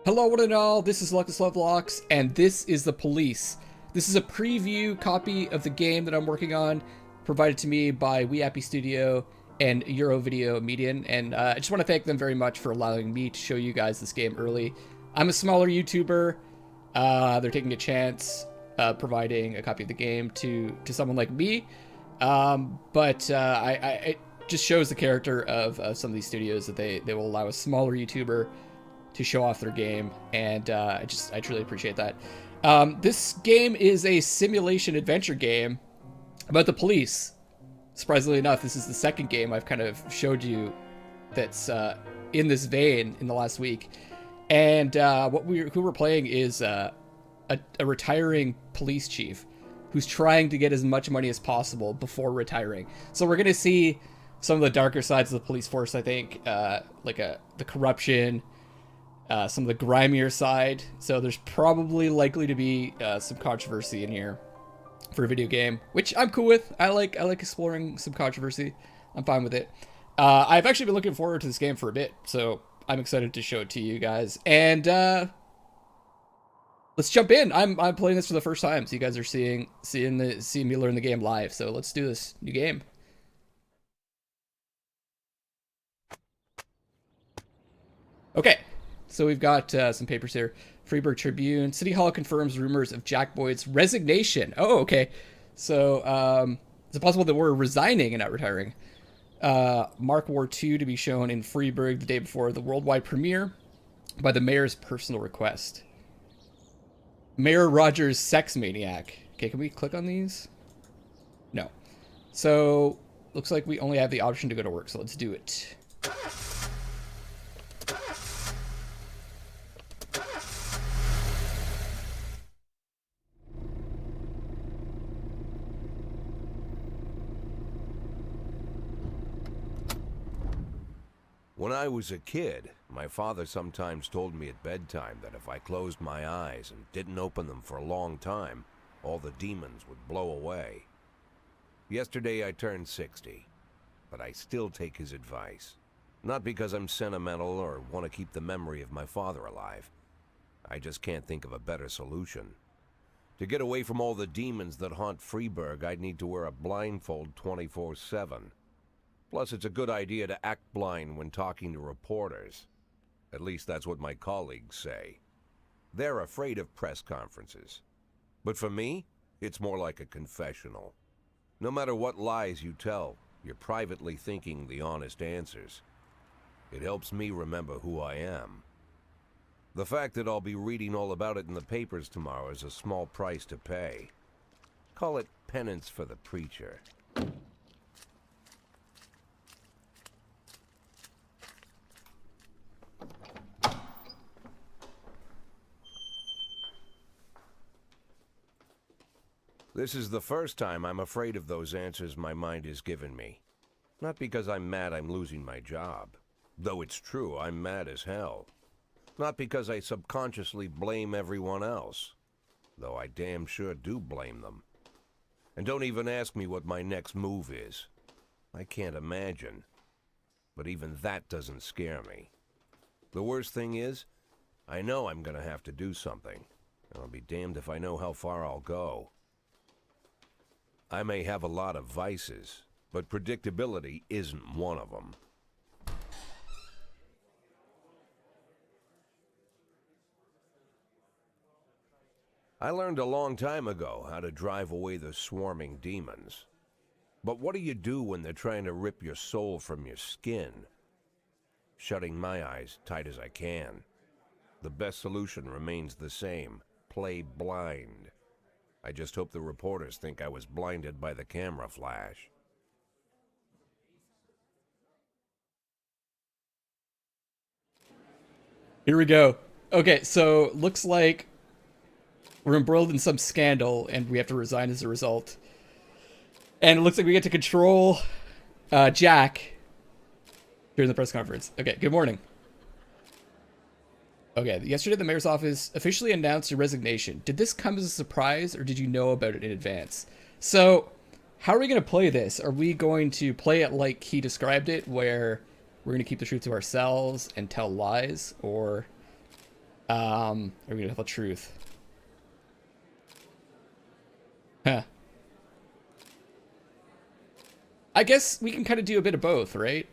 Hello one and all, this is Luckless Lovelocks, and this is The Police. This is a preview copy of the game that I'm working on, provided to me by Weappy Studio and EuroVideo Medien, and I just want to thank them very much for allowing me to show you guys this game early. I'm a smaller YouTuber, they're taking a chance providing a copy of the game to someone like me, but it just shows the character of some of these studios that they will allow a smaller YouTuber to show off their game, and I truly appreciate that. This game is a simulation adventure game about the police. Surprisingly enough, this is the second game I've kind of showed you that's in this vein in the last week. And who we're playing is a retiring police chief who's trying to get as much money as possible before retiring. So we're going to see some of the darker sides of the police force, I think, like the corruption, some of the grimier side. So there's probably likely to be some controversy in here for a video game, which I'm cool with. I like exploring some controversy. I'm fine with it. I've actually been looking forward to this game for a bit, so I'm excited to show it to you guys. And let's jump in. I'm playing this for the first time, so you guys are seeing me learn the game live. So let's do this new game. Okay. So we've got some papers here. Freiburg Tribune. City Hall confirms rumors of Jack Boyd's resignation. Oh, okay. So is it possible that we're resigning and not retiring? Mark War II to be shown in Freiburg the day before the worldwide premiere by the mayor's personal request. Mayor Rogers sex maniac. Okay, can we click on these? No. So looks like we only have the option to go to work, so let's do it. When I was a kid, my father sometimes told me at bedtime that if I closed my eyes and didn't open them for a long time, all the demons would blow away. Yesterday I turned 60, but I still take his advice. Not because I'm sentimental or want to keep the memory of my father alive. I just can't think of a better solution. To get away from all the demons that haunt Freiburg, I'd need to wear a blindfold 24/7. Plus, it's a good idea to act blind when talking to reporters. At least that's what my colleagues say. They're afraid of press conferences. But for me, it's more like a confessional. No matter what lies you tell, you're privately thinking the honest answers. It helps me remember who I am. The fact that I'll be reading all about it in the papers tomorrow is a small price to pay. Call it penance for the preacher. This is the first time I'm afraid of those answers my mind has given me. Not because I'm mad I'm losing my job. Though it's true, I'm mad as hell. Not because I subconsciously blame everyone else. Though I damn sure do blame them. And don't even ask me what my next move is. I can't imagine. But even that doesn't scare me. The worst thing is, I know I'm gonna have to do something. And I'll be damned if I know how far I'll go. I may have a lot of vices, but predictability isn't one of them. I learned a long time ago how to drive away the swarming demons. But what do you do when they're trying to rip your soul from your skin? Shutting my eyes tight as I can. The best solution remains the same: play blind. I just hope the reporters think I was blinded by the camera flash. Here we go. Okay, so looks like we're embroiled in some scandal and we have to resign as a result. And it looks like we get to control Jack during the press conference. Okay, good morning. Okay, yesterday the mayor's office officially announced a resignation. Did this come as a surprise or did you know about it in advance? So, how are we going to play this? Are we going to play it like he described it, where we're going to keep the truth to ourselves and tell lies? Or Are we gonna tell the truth? Huh. I guess we can kind of do a bit of both, right?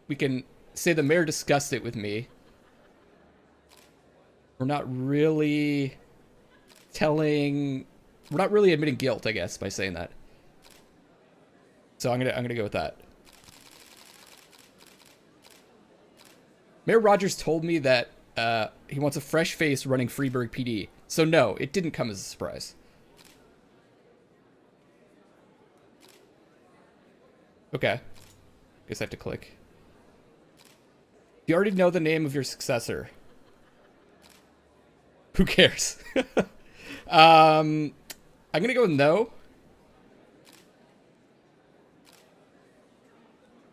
We can say the mayor discussed it with me. We're not really admitting guilt, I guess, by saying that. So I'm gonna go with that. Mayor Rogers told me that he wants a fresh face running Freeburg PD. So no, it didn't come as a surprise. Okay. Guess I have to click. You already know the name of your successor. Who cares? I'm gonna go with no.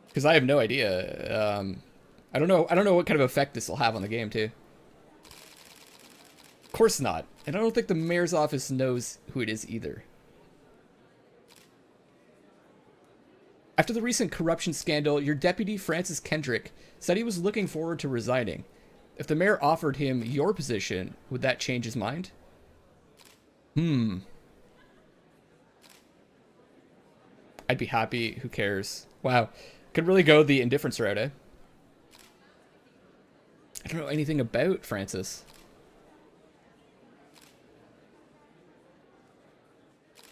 Because I have no idea. I don't know what kind of effect this will have on the game, too. Of course not. And I don't think the mayor's office knows who it is either. After the recent corruption scandal, your deputy, Francis Kendrick, said he was looking forward to resigning. If the mayor offered him your position, would that change his mind? I'd be happy. Who cares? Wow. Could really go the indifference route, eh? I don't know anything about Francis.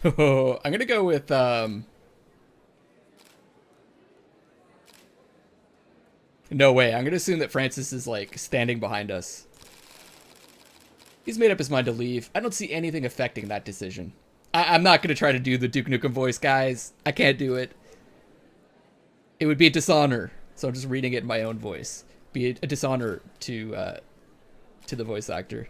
Oh, I'm gonna go with, no way. I'm gonna assume that Francis is, like, standing behind us. He's made up his mind to leave. I don't see anything affecting that decision. I'm not gonna try to do the Duke Nukem voice, guys. I can't do it. It would be a dishonor. So I'm just reading it in my own voice. Be a dishonor to the voice actor.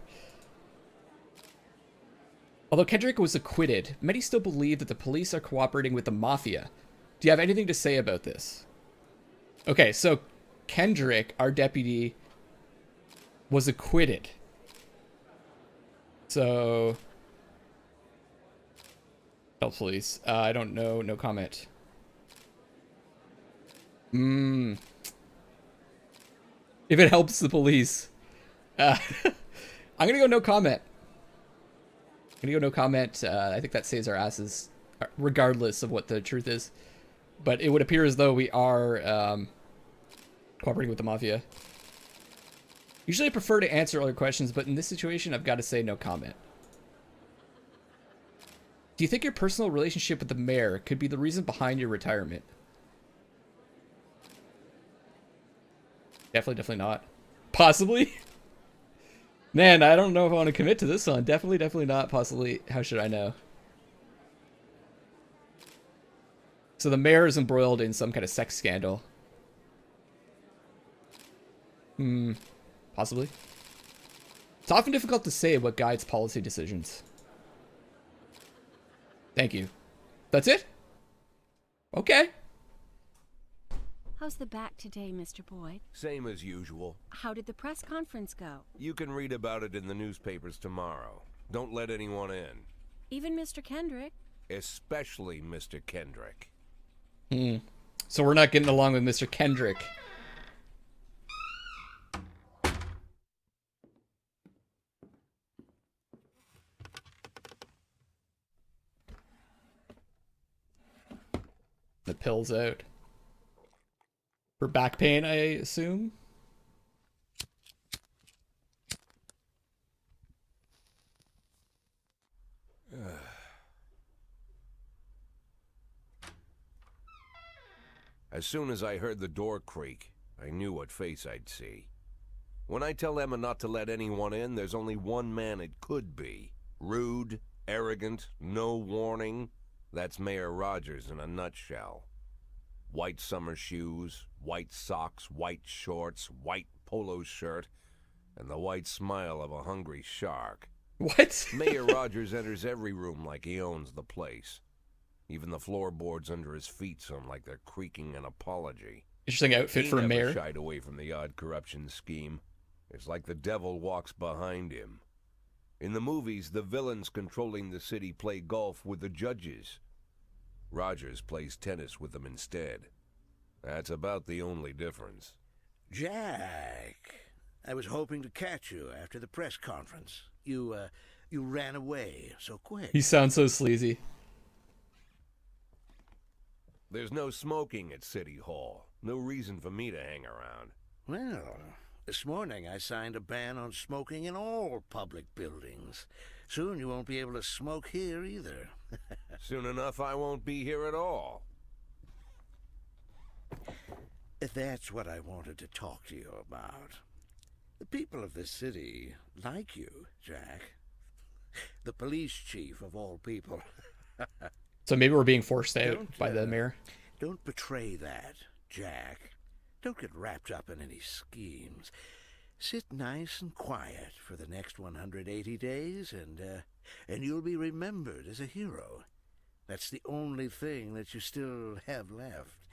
Although Kendrick was acquitted, many still believe that the police are cooperating with the mafia. Do you have anything to say about this? Okay, so Kendrick, our deputy, was acquitted. So, tell police. I don't know. No comment. If it helps the police. I'm gonna go no comment. I'm gonna go no comment. I think that saves our asses, regardless of what the truth is. But it would appear as though we are cooperating with the mafia. Usually I prefer to answer other questions, but in this situation, I've got to say no comment. Do you think your personal relationship with the mayor could be the reason behind your retirement? Definitely not. Possibly? Man, I don't know if I want to commit to this one. Definitely not. Possibly. How should I know? So the mayor is embroiled in some kind of sex scandal. Possibly. It's often difficult to say what guides policy decisions. Thank you. That's it? Okay. How's the back today, Mr. Boyd? Same as usual. How did the press conference go? You can read about it in the newspapers tomorrow. Don't let anyone in. Even Mr. Kendrick? Especially Mr. Kendrick. So we're not getting along with Mr. Kendrick. The pill's out. For back pain, I assume? As soon as I heard the door creak, I knew what face I'd see. When I tell Emma not to let anyone in, there's only one man it could be. Rude, arrogant, no warning. That's Mayor Rogers in a nutshell. White summer shoes, white socks, white shorts, white polo shirt, and the white smile of a hungry shark. What? Mayor Rogers enters every room like he owns the place. Even the floorboards under his feet sound like they're creaking an apology. Interesting outfit for a mayor. He never shied away from the odd corruption scheme. It's like the devil walks behind him. In the movies, the villains controlling the city play golf with the judges. Rogers plays tennis with them instead. That's about the only difference. Jack, I was hoping to catch you after the press conference. You ran away so quick. He sounds so sleazy. There's no smoking at City Hall. No reason for me to hang around. Well, this morning I signed a ban on smoking in all public buildings. Soon you won't be able to smoke here either. Soon enough, I won't be here at all. That's what I wanted to talk to you about. The people of this city like you, Jack. The police chief of all people. So maybe we're being forced out by the mayor. Don't betray that, Jack. Don't get wrapped up in any schemes. Sit nice and quiet for the next 180 days, and you'll be remembered as a hero. That's the only thing that you still have left.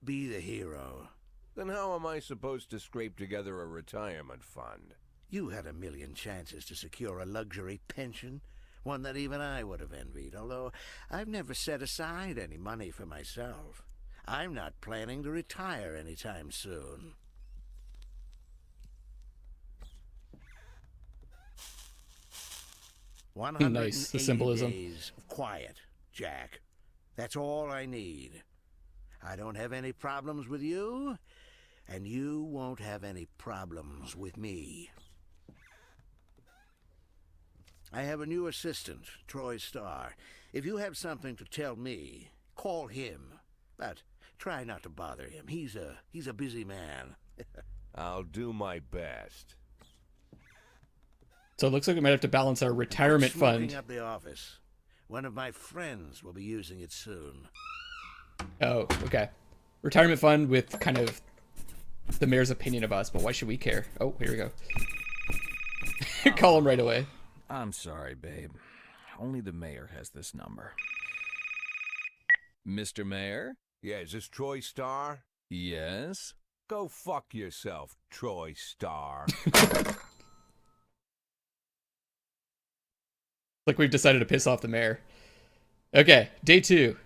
Be the hero. Then how am I supposed to scrape together a retirement fund? You had a million chances to secure a luxury pension, one that even I would have envied, although I've never set aside any money for myself. I'm not planning to retire anytime soon. Nice, the symbolism. Days of quiet, Jack. That's all I need. I don't have any problems with you, and you won't have any problems with me. I have a new assistant, Troy Starr. If you have something to tell me, call him. But try not to bother him. He's a busy man. I'll do my best. So it looks like we might have to balance our retirement fund. Up the office. One of my friends will be using it soon. Oh, okay. Retirement fund with kind of the mayor's opinion of us, but why should we care? Oh, here we go. Call him right away. I'm sorry, babe. Only the mayor has this number. Mr. Mayor? Yeah, is this Troy Starr? Yes? Go fuck yourself, Troy Starr. Like we've decided to piss off the mayor. Okay, day 2.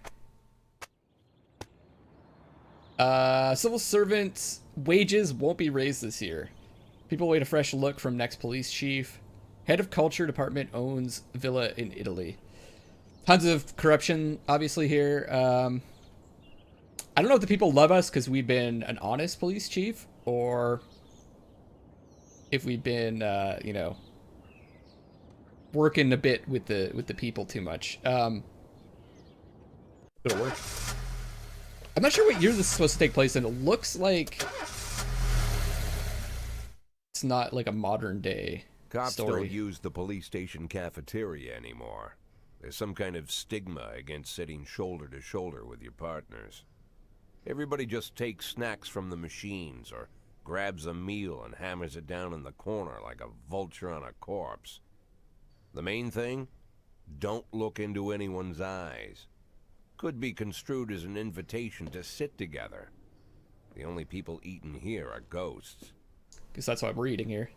Civil servants' wages won't be raised this year. People await a fresh look from next police chief. Head of culture department owns villa in Italy. Tons of corruption, obviously, here. I don't know if the people love us because we've been an honest police chief, or if we've been, you know, working a bit with the people too much. It'll work. I'm not sure what year this is supposed to take place in. It looks like it's not like a modern day Cops story. don't use the police station cafeteria anymore. There's some kind of stigma against sitting shoulder to shoulder with your partners. Everybody just takes snacks from the machines or grabs a meal and hammers it down in the corner like a vulture on a corpse. The main thing? Don't look into anyone's eyes. Could be construed as an invitation to sit together. The only people eating here are ghosts. Because that's what I'm reading here.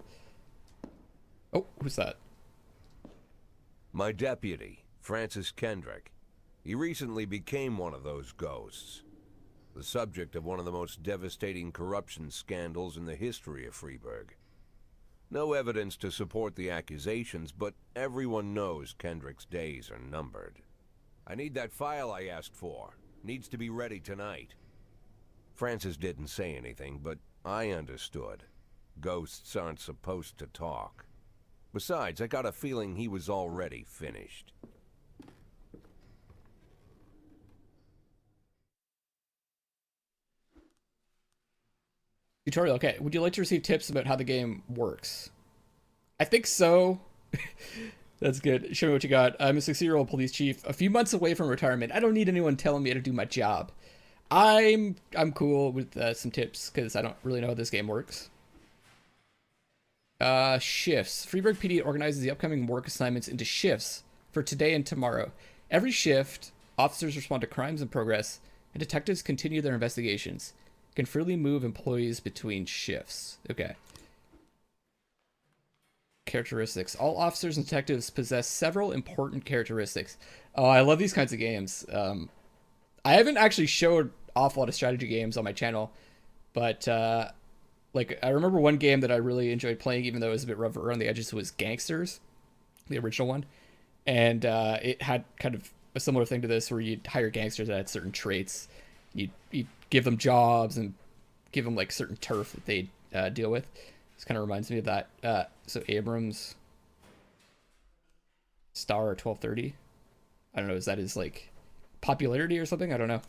Oh, who's that? My deputy, Francis Kendrick. He recently became one of those ghosts. The subject of one of the most devastating corruption scandals in the history of Freeburg. No evidence to support the accusations, but everyone knows Kendrick's days are numbered. I need that file I asked for. Needs to be ready tonight. Francis didn't say anything, but I understood. Ghosts aren't supposed to talk. Besides, I got a feeling he was already finished. Tutorial. Okay, would you like to receive tips about how the game works? I think so. That's good. Show me what you got. I'm a 60-year-old police chief, a few months away from retirement. I don't need anyone telling me how to do my job. I'm cool with some tips because I don't really know how this game works. Shifts. Freeburg PD organizes the upcoming work assignments into shifts for today and tomorrow. Every shift, officers respond to crimes in progress, and detectives continue their investigations. Can freely move employees between shifts. Okay. Characteristics. All officers and detectives possess several important characteristics. Oh, I love these kinds of games. I haven't actually showed an awful lot of strategy games on my channel, but Like, I remember one game that I really enjoyed playing, even though it was a bit rough around the edges, was Gangsters, the original one. And it had kind of a similar thing to this, where you'd hire gangsters that had certain traits. You'd give them jobs and give them, like, certain turf that they'd deal with. This kind of reminds me of that. So Abrams Star 1230. I don't know, is that his, like, popularity or something? I don't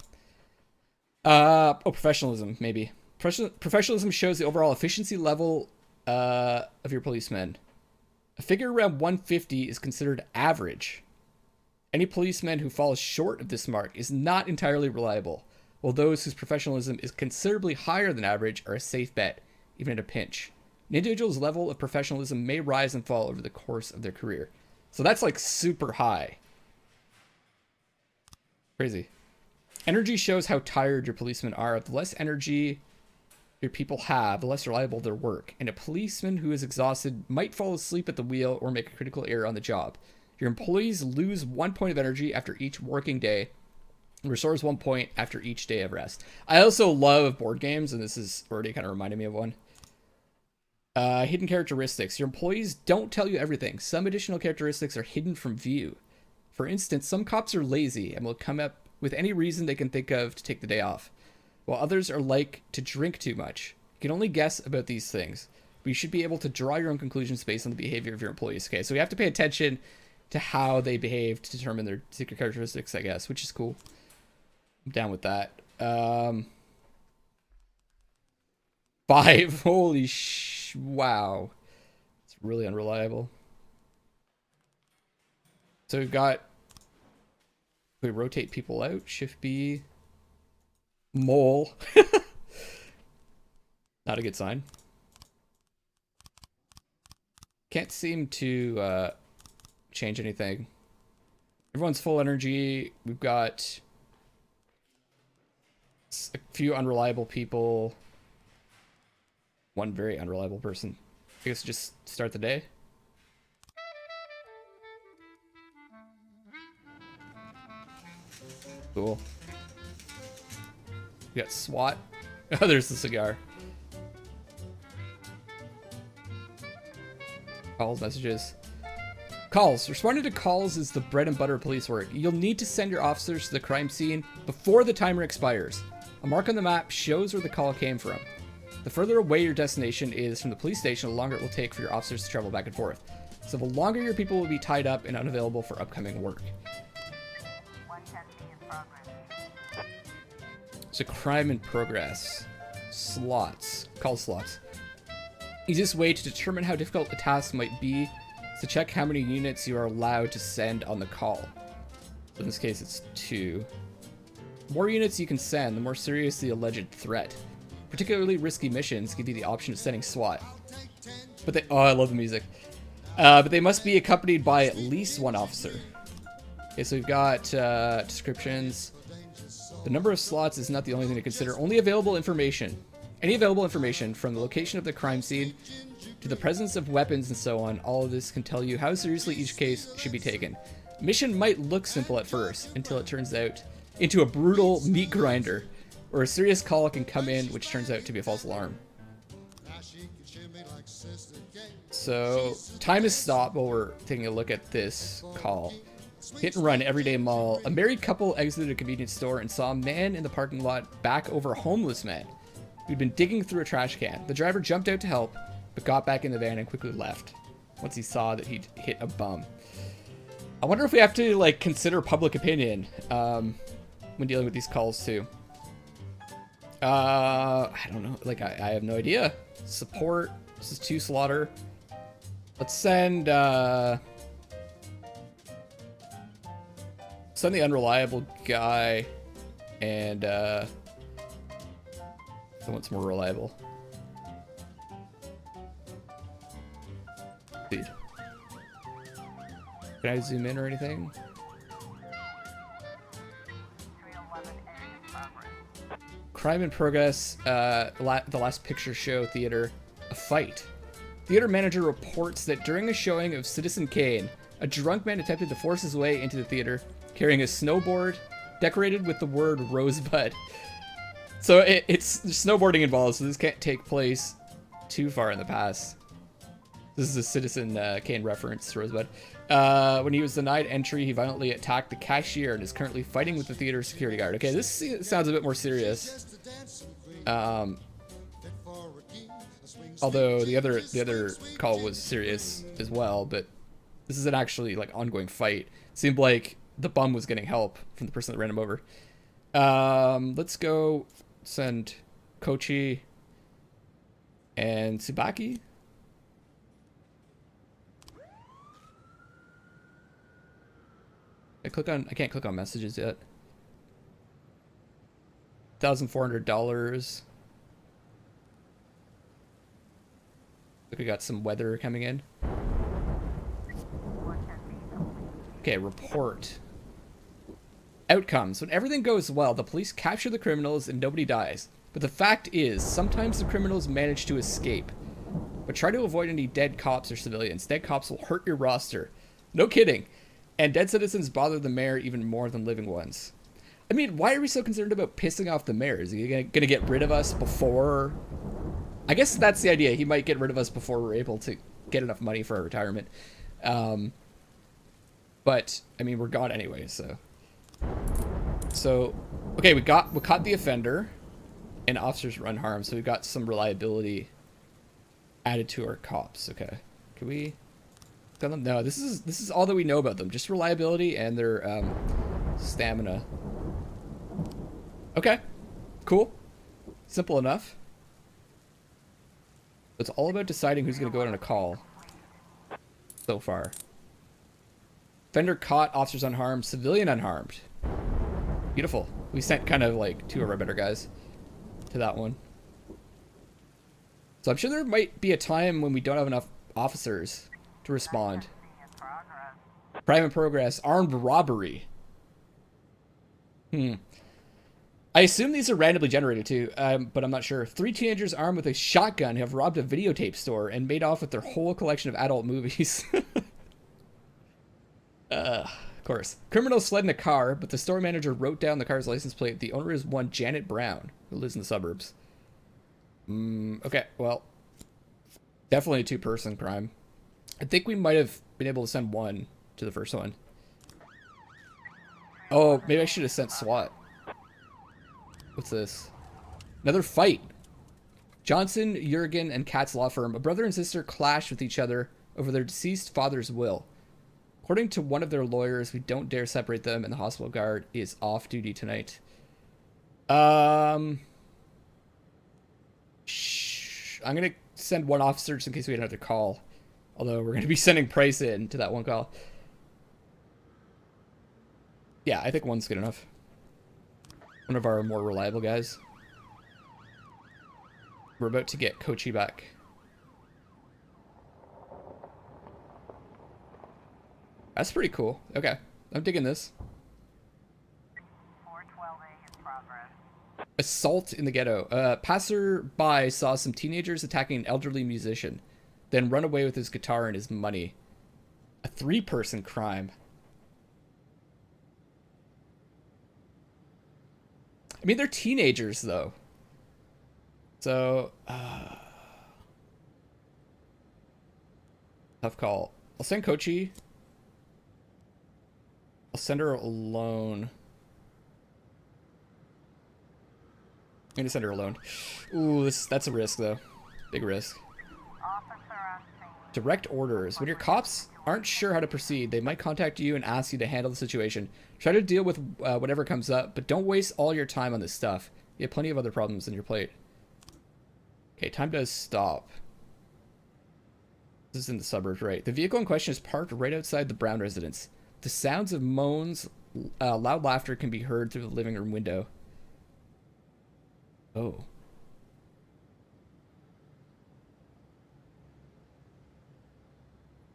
know. Professionalism, maybe. Professionalism shows the overall efficiency level of your policemen. A figure around 150 is considered average. Any policeman who falls short of this mark is not entirely reliable, while those whose professionalism is considerably higher than average are a safe bet, even at a pinch. An individual's level of professionalism may rise and fall over the course of their career. So that's like super high. Crazy. Energy shows how tired your policemen are. The less energy your people have, the less reliable their work. And a policeman who is exhausted might fall asleep at the wheel or make a critical error on the job. Your employees lose 1 point of energy after each working day and restores 1 point after each day of rest. I also love board games, and this is already kind of reminding me of one. Hidden characteristics. Your employees don't tell you everything. Some additional characteristics are hidden from view. For instance, some cops are lazy and will come up with any reason they can think of to take the day off, while others are like to drink too much. You can only guess about these things, but you should be able to draw your own conclusions based on the behavior of your employees. Okay, so we have to pay attention to how they behave to determine their secret characteristics, I guess, which is cool. I'm down with that. 5. Holy wow. It's really unreliable. So we've got, we rotate people out. Shift B. Mole. Not a good sign. Can't seem to change anything. Everyone's full energy. We've got a few unreliable people. One very unreliable person. I guess just start the day. Cool. We got SWAT. Oh, there's the cigar. Calls, messages. Calls. Responding to calls is the bread and butter of police work. You'll need to send your officers to the crime scene before the timer expires. A mark on the map shows where the call came from. The further away your destination is from the police station, the longer it will take for your officers to travel back and forth. So the longer your people will be tied up and unavailable for upcoming work. So crime in progress. Slots. Call slots. Easiest way to determine how difficult a task might be is to check how many units you are allowed to send on the call. So in this case, it's 2. The more units you can send, the more serious the alleged threat. Particularly risky missions give you the option of sending SWAT. But they, oh, I love the music. But they must be accompanied by at least 1 officer. Okay, so we've got descriptions. The number of slots is not the only thing to consider. Only available information. Any available information, from the location of the crime scene to the presence of weapons and so on, all of this can tell you how seriously each case should be taken. Mission might look simple at first, until it turns out into a brutal meat grinder, or a serious call can come in which turns out to be a false alarm. So, time is stopped while we're taking a look at this call. Hit and run, everyday mall. A married couple exited a convenience store and saw a man in the parking lot back over a homeless man who'd been digging through a trash can. The driver jumped out to help, but got back in the van and quickly left once he saw that he'd hit a bum. I wonder if we have to, like, consider public opinion when dealing with these calls too. I don't know. Like, I have no idea. Support. This is 2 slaughter. Let's send the unreliable guy and someone's more reliable. Speed. Can I zoom in or anything? Crime in progress. The last picture show theater. A fight. Theater manager reports that during a showing of Citizen Kane, a drunk man attempted to force his way into the theater, carrying a snowboard decorated with the word Rosebud. So it's snowboarding involved, so this can't take place too far in the past. This is a Citizen Kane reference, Rosebud. When he was denied entry, he violently attacked the cashier and is currently fighting with the theater security guard. Okay, this sounds a bit more serious. Although the other call was serious as well, but this is an actually like ongoing fight. Seemed like the bum was getting help from the person that ran him over. Let's go send Kochi and Tsubaki. I can't click on messages yet. $1,400. Look, we got some weather coming in. Okay, report. Outcomes. When everything goes well, the police capture the criminals and nobody dies. But the fact is, sometimes the criminals manage to escape. But try to avoid any dead cops or civilians. Dead cops will hurt your roster. No kidding. And dead citizens bother the mayor even more than living ones. I mean, why are we so concerned about pissing off the mayor? Is he gonna get rid of us before... I guess that's the idea. He might get rid of us before we're able to get enough money for our retirement. But, I mean, we're gone anyway, so... Okay, we caught the offender, and officers were unharmed, so we got some reliability added to our cops. Okay, can we tell them? No, this is all that we know about them. Just reliability and their stamina. Okay, cool, simple enough. It's all about deciding who's gonna go out on a call. So far, offender caught, officers unharmed, civilian unharmed. Beautiful. We sent kind of like 2 of our better guys to that one. So I'm sure there might be a time when we don't have enough officers to respond. Crime in progress. Armed robbery. I assume these are randomly generated too, but I'm not sure. 3 teenagers armed with a shotgun have robbed a videotape store and made off with their whole collection of adult movies. Of course. Criminals fled in a car, but the store manager wrote down the car's license plate. The owner is one Janet Brown, who lives in the suburbs. Okay, well, definitely a 2-person crime. I think we might have been able to send 1 to the first one. Oh, maybe I should have sent SWAT. What's this? Another fight. Johnson, Jurgen, and Kat's law firm, a brother and sister, clashed with each other over their deceased father's will. According to one of their lawyers, we don't dare separate them, and the hospital guard is off duty tonight. I'm gonna send 1 officer just in case we get another call. Although we're gonna be sending Price in to that 1 call. Yeah, I think 1's good enough. One of our more reliable guys. We're about to get Kochi back. That's pretty cool. Okay, I'm digging this. 412A in progress. Assault in the ghetto. Passerby saw some teenagers attacking an elderly musician, then run away with his guitar and his money. A 3-person crime. I mean, they're teenagers, though. So, tough call. I'll send Kochi. I'll send her alone. I'm gonna send her alone. Ooh, that's a risk, though. Big risk. Officer on scene. Direct orders. When your cops aren't sure how to proceed, they might contact you and ask you to handle the situation. Try to deal with whatever comes up, but don't waste all your time on this stuff. You have plenty of other problems on your plate. Okay, time does stop. This is in the suburbs, right? The vehicle in question is parked right outside the Brown residence. The sounds of moans, loud laughter can be heard through the living room window. Oh.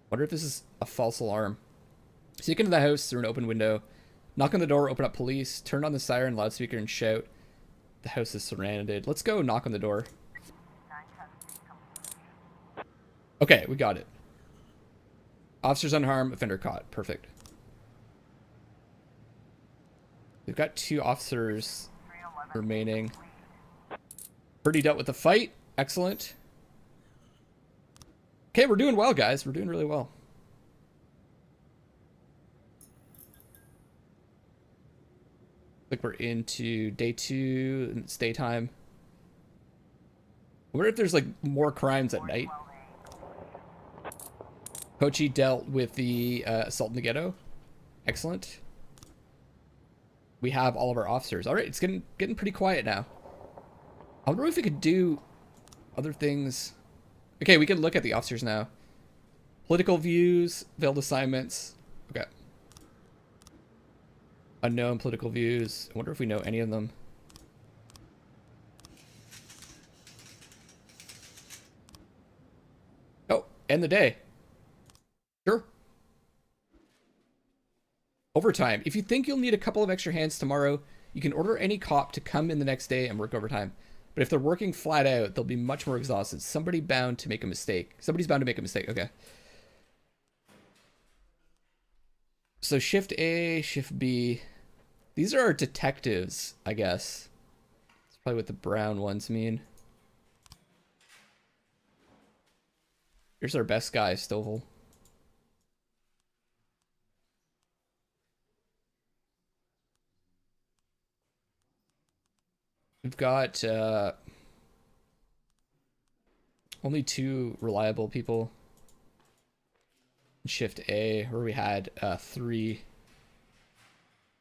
Wonder if this is a false alarm. Sneak into the house through an open window. Knock on the door, open up police. Turn on the siren loudspeaker and shout. The house is surrounded. Let's go knock on the door. Okay, we got it. Officers unharmed, offender caught. Perfect. We've got 2 officers remaining. Birdie dealt with the fight. Excellent. Okay, we're doing well, guys. We're doing really well. Like we're into day 2 and it's daytime. I wonder if there's like more crimes at night. Kochi dealt with the assault in the ghetto. Excellent. We have all of our officers. All right, it's getting pretty quiet now. I wonder if we could do other things. Okay, we can look at the officers now. Political views, veiled assignments. Okay. Unknown political views. I wonder if we know any of them. Oh, end the day. Sure. Overtime. If you think you'll need a couple of extra hands tomorrow, you can order any cop to come in the next day and work overtime. But if they're working flat out, they'll be much more exhausted. Somebody's bound to make a mistake. Okay. So shift A, shift B. These are our detectives, I guess. That's probably what the brown ones mean. Here's our best guy, Stovall. We've got only 2 reliable people. Shift A, where we had 3.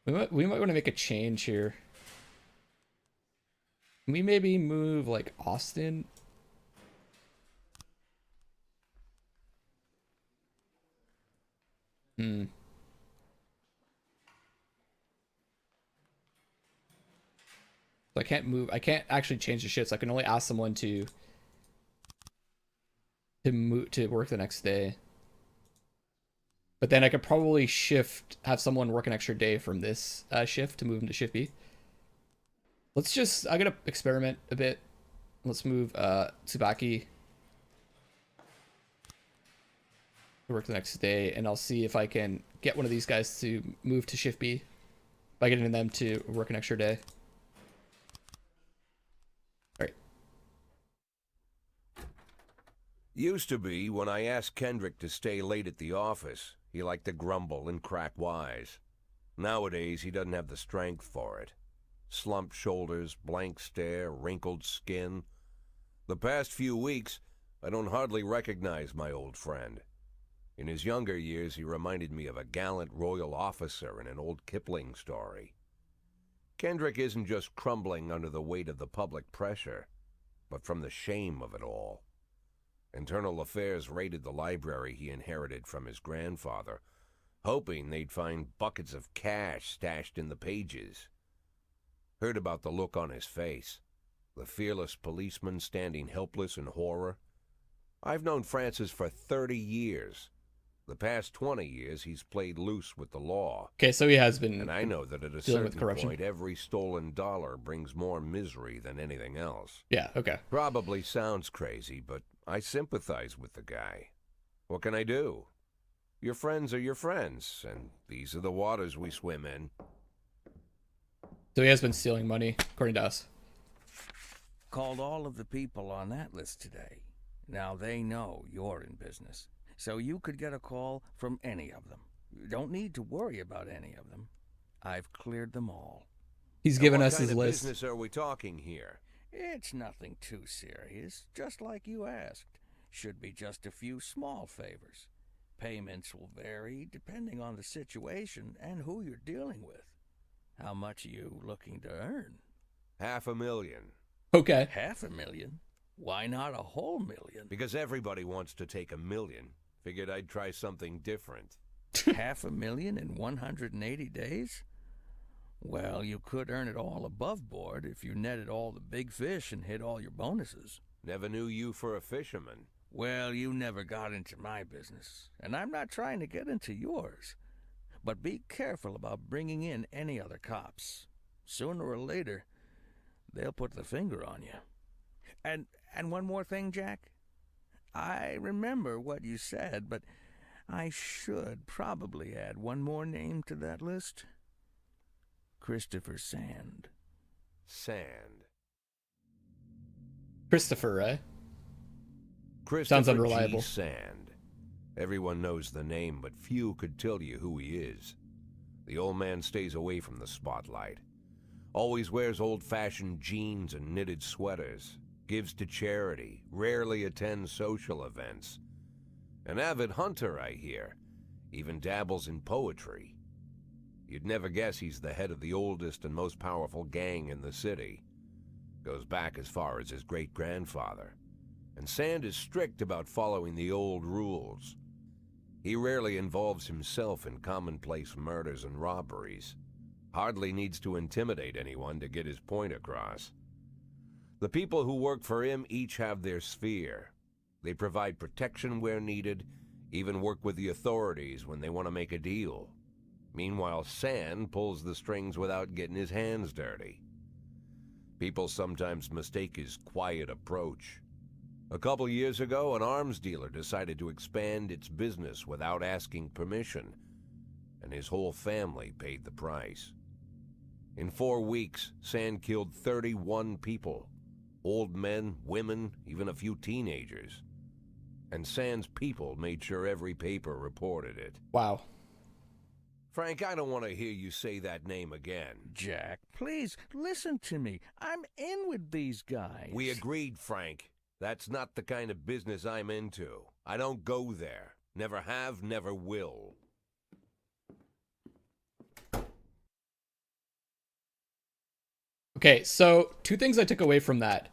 We might want to make a change here. Can we maybe move like Austin? So I can't move. I can't actually change the shifts. I can only ask someone to work the next day. But then I could probably have someone work an extra day from this shift to move them to shift B. I gotta experiment a bit. Let's move Tsubaki to work the next day, and I'll see if I can get one of these guys to move to shift B by getting them to work an extra day. All right. Used to be when I asked Kendrick to stay late at the office, he liked to grumble and crack wise. Nowadays, he doesn't have the strength for it. Slumped shoulders, blank stare, wrinkled skin. The past few weeks, I don't hardly recognize my old friend. In his younger years, he reminded me of a gallant royal officer in an old Kipling story. Kendrick isn't just crumbling under the weight of the public pressure, but from the shame of it all. Internal Affairs raided the library he inherited from his grandfather, hoping they'd find buckets of cash stashed in the pages. Heard about the look on his face, the fearless policeman standing helpless in horror. I've known Francis for 30 years. The past 20 years, he's played loose with the law. Okay, so he has been. And I know that at a certain point, every stolen dollar brings more misery than anything else. Yeah, okay. Probably sounds crazy, but I sympathize with the guy. What can I do? Your friends are your friends, and these are the waters we swim in. So he has been stealing money, according to us. Called all of the people on that list today. Now they know you're in business. So you could get a call from any of them. You don't need to worry about any of them. I've cleared them all. He's given us his list. What kind of business are we talking here? It's nothing too serious, just like you asked. Should be just a few small favors. Payments will vary depending on the situation and who you're dealing with. How much are you looking to earn? $500,000. Okay. $500,000? Why not a whole million? Because everybody wants to take $1 million. Figured I'd try something different. $500,000 in 180 days? Well, you could earn it all above board if you netted all the big fish and hit all your bonuses. Never knew you for a fisherman. Well, you never got into my business, and I'm not trying to get into yours. But be careful about bringing in any other cops. Sooner or later, they'll put the finger on you. And one more thing, Jack. I remember what you said, but I should probably add one more name to that list. Christopher Sand. Sand. Christopher, eh? Sounds Christopher unreliable. G. Sand. Everyone knows the name, but few could tell you who he is. The old man stays away from the spotlight. Always wears old-fashioned jeans and knitted sweaters. Gives to charity. Rarely attends social events. An avid hunter, I hear. Even dabbles in poetry. You'd never guess he's the head of the oldest and most powerful gang in the city. Goes back as far as his great-grandfather. And Sand is strict about following the old rules. He rarely involves himself in commonplace murders and robberies. Hardly needs to intimidate anyone to get his point across. The people who work for him each have their sphere. They provide protection where needed, even work with the authorities when they want to make a deal. Meanwhile, Sand pulls the strings without getting his hands dirty. People sometimes mistake his quiet approach. A couple years ago, an arms dealer decided to expand its business without asking permission, and his whole family paid the price. In 4 weeks, Sand killed 31 people. Old men, women, even a few teenagers. And Sand's people made sure every paper reported it. Wow. Frank, I don't want to hear you say that name again. Jack, please, listen to me. I'm in with these guys. We agreed, Frank. That's not the kind of business I'm into. I don't go there. Never have, never will. Okay, so 2 things I took away from that.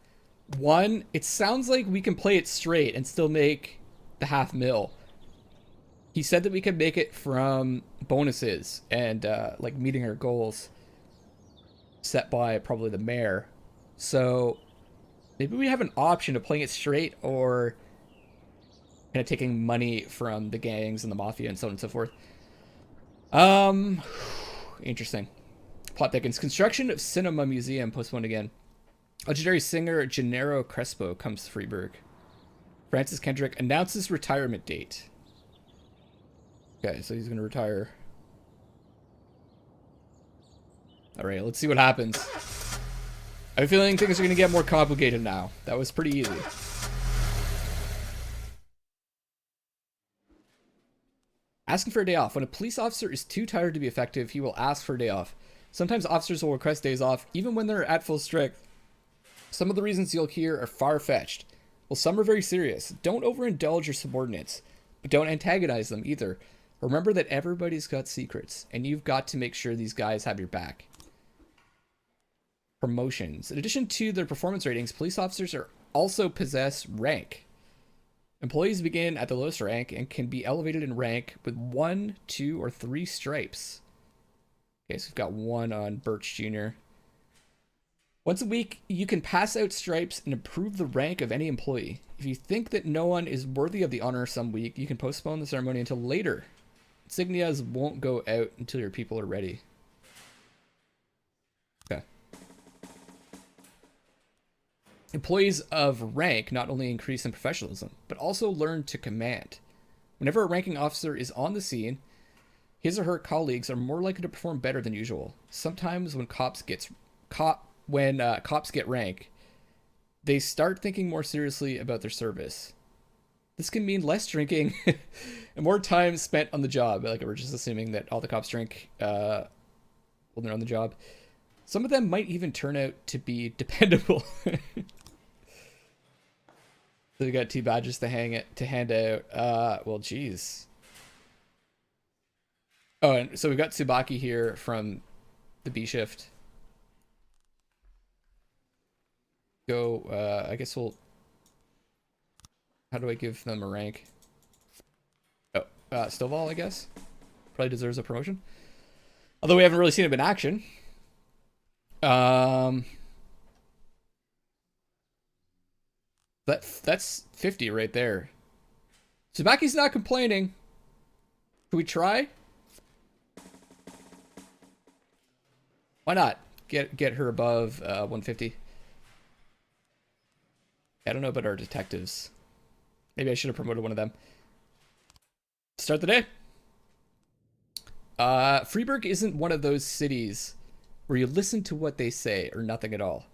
1, it sounds like we can play it straight and still make the $500,000. He said that we could make it from bonuses and like meeting our goals set by probably the mayor. So maybe we have an option of playing it straight or kind of taking money from the gangs and the mafia and so on and so forth. Interesting. Plot thickens. Construction of Cinema Museum postponed again. Legendary singer Gennaro Crespo comes to Freeburg. Francis Kendrick announces retirement date. Okay, so he's going to retire. Alright, let's see what happens. I have a feeling things are going to get more complicated now. That was pretty easy. Asking for a day off. When a police officer is too tired to be effective, he will ask for a day off. Sometimes officers will request days off, even when they're at full strength. Some of the reasons you'll hear are far-fetched, while some are very serious. Don't overindulge your subordinates, but don't antagonize them either. Remember that everybody's got secrets, and you've got to make sure these guys have your back. Promotions. In addition to their performance ratings, police officers are also possess rank. Employees begin at the lowest rank and can be elevated in rank with 1, 2, or 3 stripes. Okay, so we've got 1 on Birch Jr. Once a week, you can pass out stripes and improve the rank of any employee. If you think that no one is worthy of the honor some week, you can postpone the ceremony until later. Insignias won't go out until your people are ready. Okay. Employees of rank not only increase in professionalism, but also learn to command. Whenever a ranking officer is on the scene, his or her colleagues are more likely to perform better than usual. Sometimes when cops get rank, they start thinking more seriously about their service. This can mean less drinking and more time spent on the job. Like, we're just assuming that all the cops drink when they're on the job. Some of them might even turn out to be dependable. So we got 2 badges to hand out. Well, geez. Oh, and so we've got Tsubaki here from the B shift. Go, I guess we'll... How do I give them a rank? Oh, Stovall, I guess. Probably deserves a promotion. Although we haven't really seen him in action. That's 50 right there. Tsubaki's not complaining. Can we try? Why not? Get her above 150. I don't know about our detectives. Maybe I should have promoted one of them. Start the day. Freeburg isn't one of those cities where you listen to what they say or nothing at all.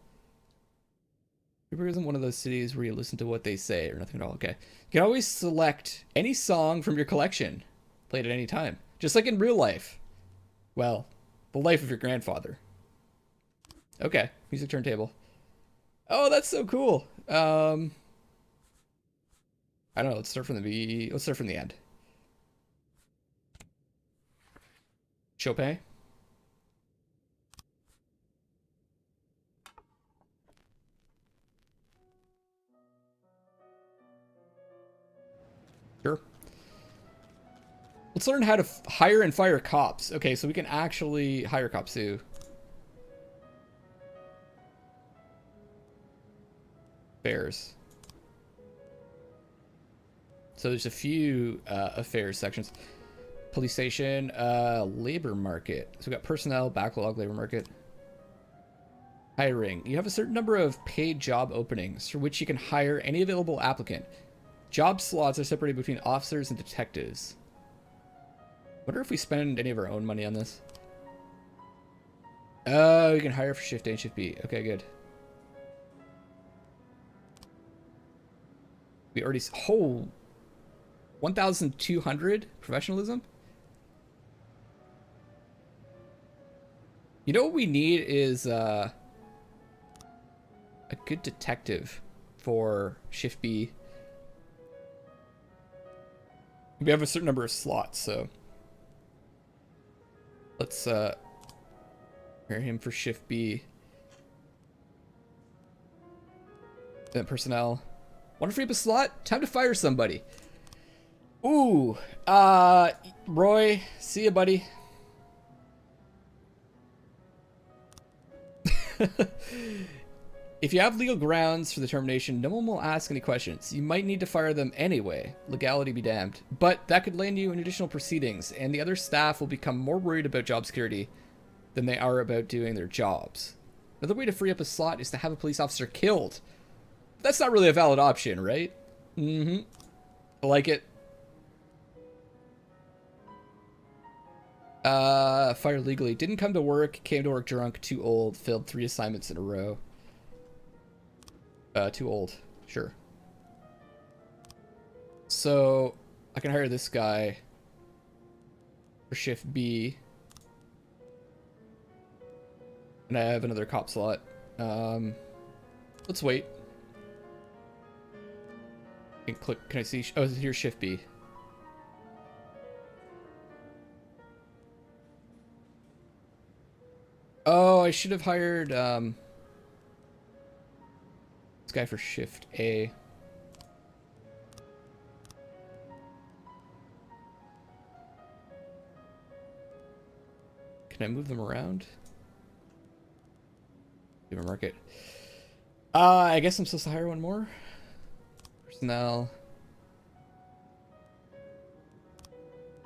Newburgh isn't one of those cities where you listen to what they say or nothing at all. Okay. You can always select any song from your collection. Play it at any time. Just like in real life. Well, the life of your grandfather. Okay. Music turntable. Oh, that's so cool. I don't know. Let's start from the end. Chopin. Sure. Let's learn how to hire and fire cops. Okay, so we can actually hire cops too. Affairs. So there's a few affairs sections. Police station, labor market. So we got personnel, backlog, labor market. Hiring. You have a certain number of paid job openings for which you can hire any available applicant. Job slots are separated between officers and detectives. Wonder if we spend any of our own money on this. Oh, we can hire for shift A and shift B. Okay, good. We already... Oh! 1,200 professionalism? You know what we need is a good detective for shift B. We have a certain number of slots, so let's hire him for shift B. Then personnel. Want to free up a slot? Time to fire somebody. Ooh, Roy, see ya, buddy. If you have legal grounds for the termination, no one will ask any questions. You might need to fire them anyway. Legality be damned. But that could land you in additional proceedings, and the other staff will become more worried about job security than they are about doing their jobs. Another way to free up a slot is to have a police officer killed. That's not really a valid option, right? Mm-hmm. I like it. Fired legally. Didn't come to work, came to work drunk, too old, failed 3 assignments in a row. Too old. Sure. So, I can hire this guy for shift B. And I have another cop slot. Let's wait. And click, can I see? Oh, here's shift B. Oh, I should have hired, this guy for shift A. Can I move them around? Labor market. I guess I'm supposed to hire one more. Personnel.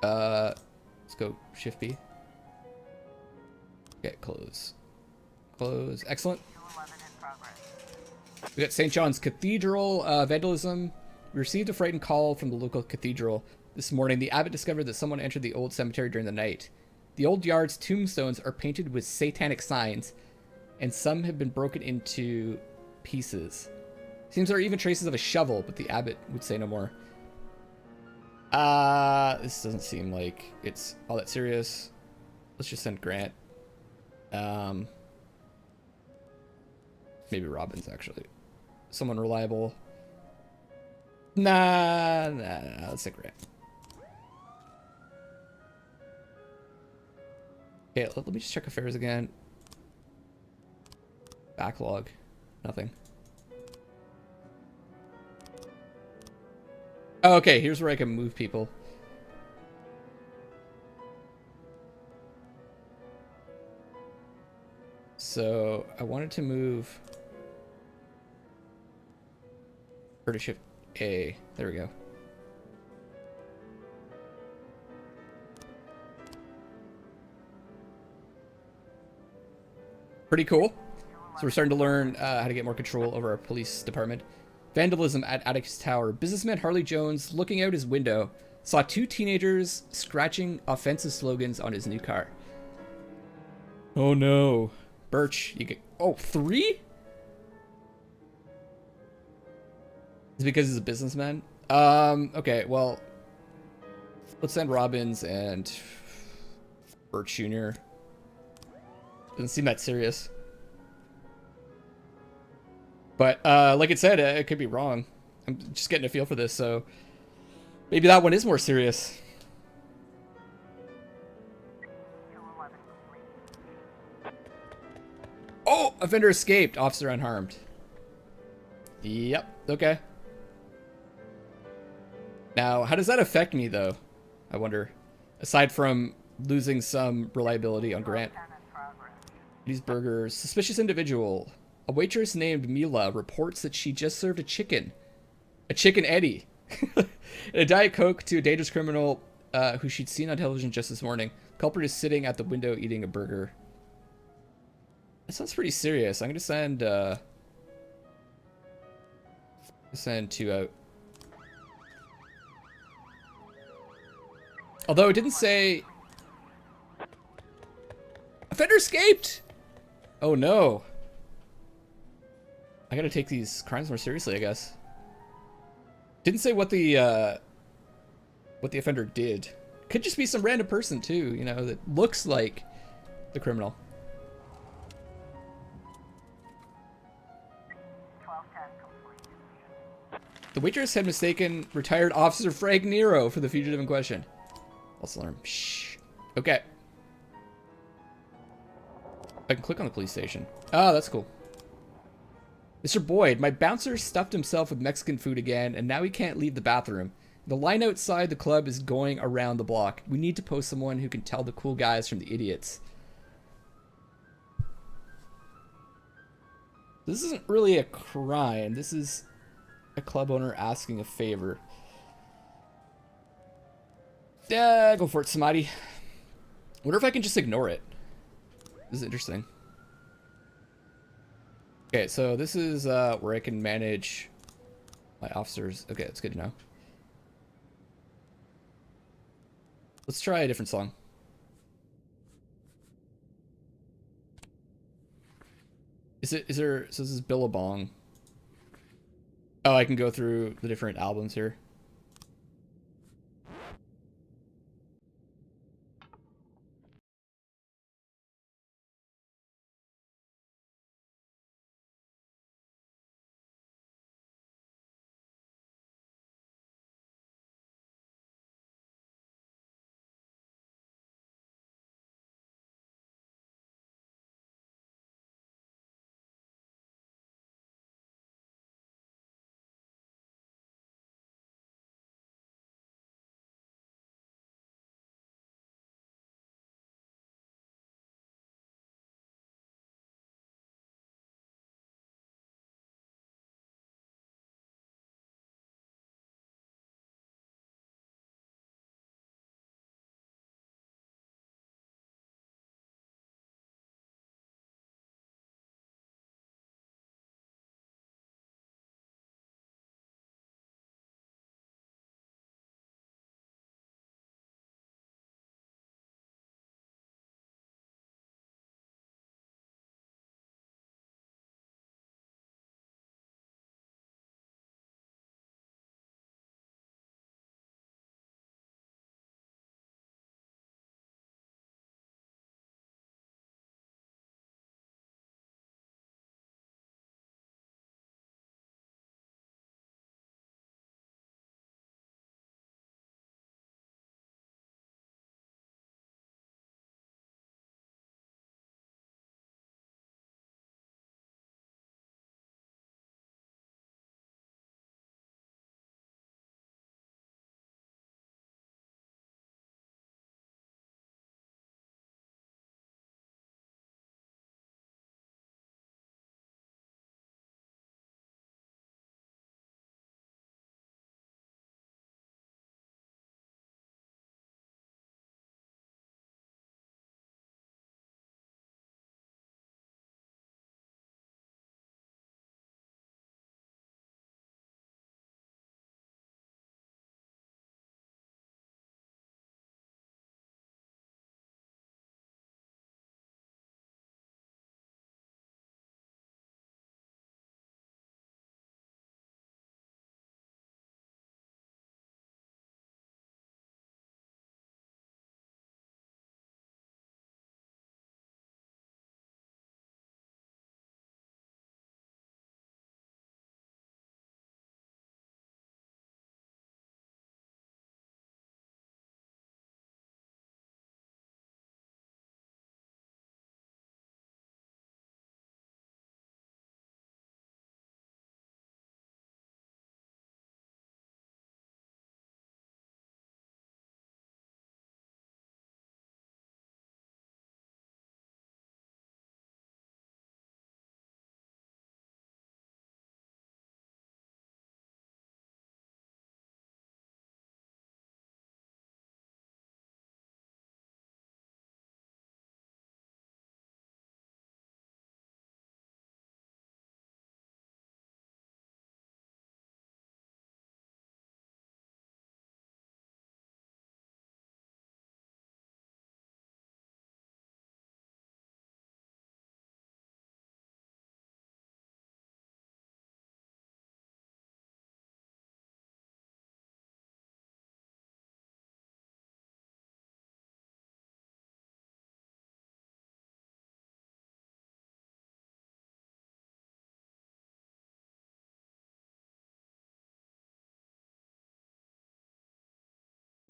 Let's go shift B. Okay, close. Close. Excellent. We got St. John's Cathedral vandalism. We received a frightened call from the local cathedral. This morning, the abbot discovered that someone entered the old cemetery during the night. The old yard's tombstones are painted with satanic signs, and some have been broken into pieces. Seems there are even traces of a shovel, but the abbot would say no more. This doesn't seem like it's all that serious. Let's just send Grant. Maybe Robbins, actually. Someone reliable. Nah, let's send Grant. Okay, let me just check affairs again. Backlog. Nothing. Oh, okay, here's where I can move people. So I wanted to move her to shift A. There we go. Pretty cool. So we're starting to learn how to get more control over our police department. Vandalism at Atticus Tower. Businessman Harley Jones, looking out his window, saw 2 teenagers scratching offensive slogans on his new car. Oh no. Birch, you get... Oh, 3? Is it because he's a businessman? Okay, well, let's send Robbins and Bert Jr. Doesn't seem that serious. But, like it said, it could be wrong. I'm just getting a feel for this, so maybe that one is more serious. 211 complete. Oh, offender escaped, officer unharmed. Yep, okay. Now, how does that affect me, though? I wonder. Aside from losing some reliability on Grant. 10 in progress. These burgers. Suspicious individual. A waitress named Mila reports that she just served a chicken. A chicken Eddie. And a Diet Coke to a dangerous criminal who she'd seen on television just this morning. Culprit is sitting at the window eating a burger. That sounds pretty serious. I'm going to send two out. Although it didn't say... Offender escaped! Oh no. I gotta take these crimes more seriously, I guess. Didn't say what the offender did. Could just be some random person too, you know, that looks like the criminal. 1210 complete. The waitress had mistaken retired Officer Frank Nero for the fugitive in question. False alarm. Shh. Okay. I can click on the police station. Oh, that's cool. Mr. Boyd, my bouncer stuffed himself with Mexican food again, and now he can't leave the bathroom. The line outside the club is going around the block. We need to post someone who can tell the cool guys from the idiots. This isn't really a crime. This is a club owner asking a favor. Yeah, go for it, Samadhi. Wonder if I can just ignore it. This is interesting. Okay, so this is where I can manage my officers. Okay, that's good to know. Let's try a different song. So this is Billabong. Oh, I can go through the different albums here.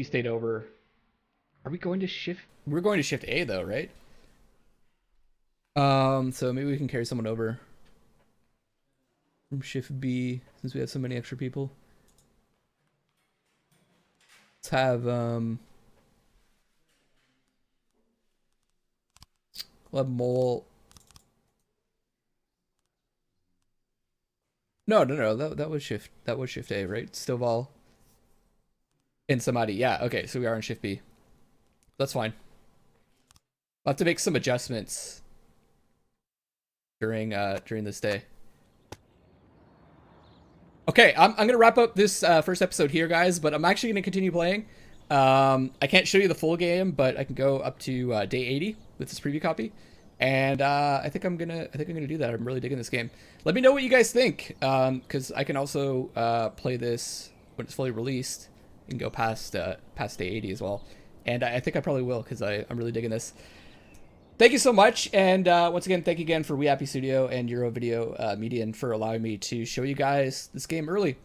He stayed over. Are we going to shift? We're going to shift A though, right? So maybe we can carry someone over from shift B since we have so many extra people. Let's have we'll have Mole. No. That was shift A, right? Stovall and somebody. Yeah, okay, so we are on shift B. That's fine. I'll have to make some adjustments during this day. Okay, I'm gonna wrap up this first episode here, guys, but I'm actually gonna continue playing. I can't show you the full game, but I can go up to day 80 with this preview copy, and I think I'm gonna do that. I'm really digging this game. Let me know what you guys think, because I can also play this when it's fully released and go past day 80 as well. And I think I probably will, because I'm really digging this. Thank you so much, and once again, thank you again for Weappy Studio and EuroVideo Medien for allowing me to show you guys this game early.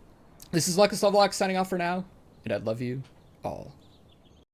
This is Luckless Lovelocks signing off for now, and I'd love you all.